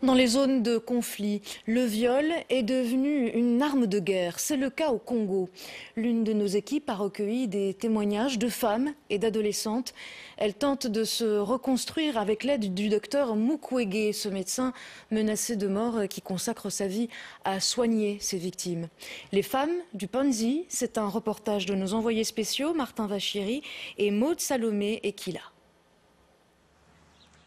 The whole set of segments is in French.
Dans les zones de conflit, le viol est devenu une arme de guerre. C'est le cas au Congo. L'une de nos équipes a recueilli des témoignages de femmes et d'adolescentes. Elle tente de se reconstruire avec l'aide du docteur Mukwege, ce médecin menacé de mort qui consacre sa vie à soigner ses victimes. Les femmes du Panzi, c'est un reportage de nos envoyés spéciaux Martin Vachiri et Maud Salomé Ekila.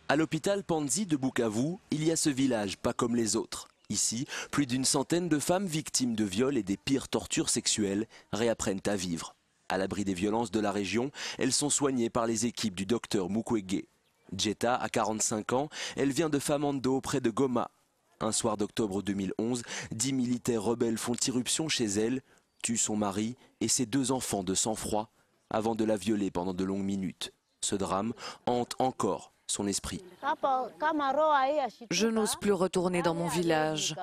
À l'hôpital Panzi de Bukavu, il y a ce village, pas comme les autres. Ici, plus d'une centaine de femmes victimes de viols et des pires tortures sexuelles réapprennent à vivre. À l'abri des violences de la région, elles sont soignées par les équipes du docteur Mukwege. Jetta a 45 ans, elle vient de Famando près de Goma. Un soir d'octobre 2011, 10 militaires rebelles font irruption chez elle, tuent son mari et ses 2 enfants de sang-froid avant de la violer pendant de longues minutes. Ce drame hante encore son esprit. Je n'ose plus retourner dans mon village.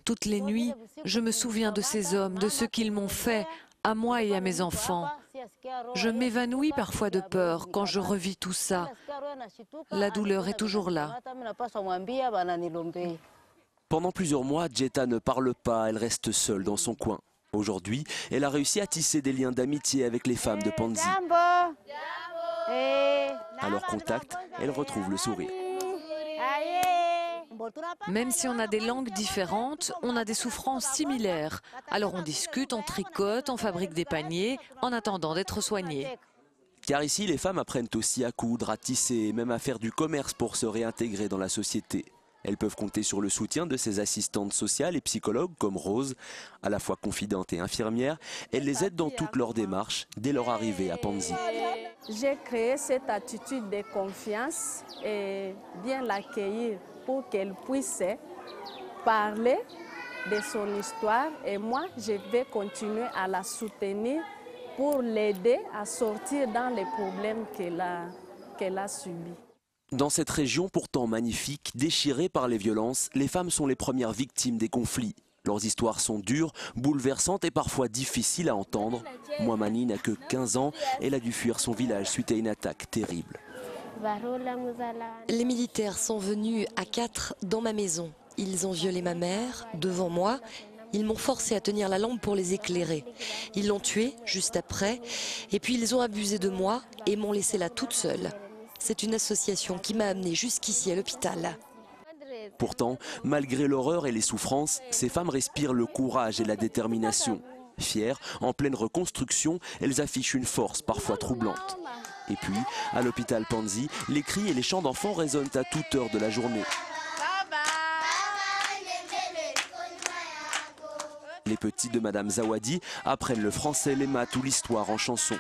Toutes les nuits, je me souviens de ces hommes, de ce qu'ils m'ont fait, à moi et à mes enfants. Je m'évanouis parfois de peur quand je revis tout ça. La douleur est toujours là. Pendant plusieurs mois, Jetta ne parle pas, elle reste seule dans son coin. Aujourd'hui, elle a réussi à tisser des liens d'amitié avec les femmes de Panzi. À leur contact, elle retrouve le sourire. Même si on a des langues différentes, on a des souffrances similaires. Alors on discute, on tricote, on fabrique des paniers, en attendant d'être soignés. Car ici, les femmes apprennent aussi à coudre, à tisser et même à faire du commerce pour se réintégrer dans la société. Elles peuvent compter sur le soutien de ces assistantes sociales et psychologues comme Rose, à la fois confidente et infirmière. Elle les aide dans toutes leurs démarches dès leur arrivée à Panzi. J'ai créé cette attitude de confiance et bien l'accueillir pour qu'elle puisse parler de son histoire. Et moi, je vais continuer à la soutenir pour l'aider à sortir dans les problèmes qu'elle a subis. Dans cette région pourtant magnifique, déchirée par les violences, les femmes sont les premières victimes des conflits. Leurs histoires sont dures, bouleversantes et parfois difficiles à entendre. Mouamani n'a que 15 ans, elle a dû fuir son village suite à une attaque terrible. Les militaires sont venus à 4 dans ma maison. Ils ont violé ma mère, devant moi. Ils m'ont forcé à tenir la lampe pour les éclairer. Ils l'ont tuée juste après. Et puis ils ont abusé de moi et m'ont laissée là toute seule. C'est une association qui m'a amenée jusqu'ici à l'hôpital. Pourtant, malgré l'horreur et les souffrances, ces femmes respirent le courage et la détermination. Fières, en pleine reconstruction, elles affichent une force parfois troublante. Et puis, à l'hôpital Panzi, les cris et les chants d'enfants résonnent à toute heure de la journée. Les petits de Madame Zawadi apprennent le français, les maths ou l'histoire en chanson.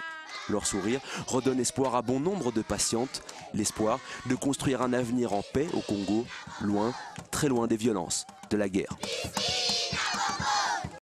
Leur sourire redonne espoir à bon nombre de patientes, l'espoir de construire un avenir en paix au Congo, loin, très loin des violences de la guerre.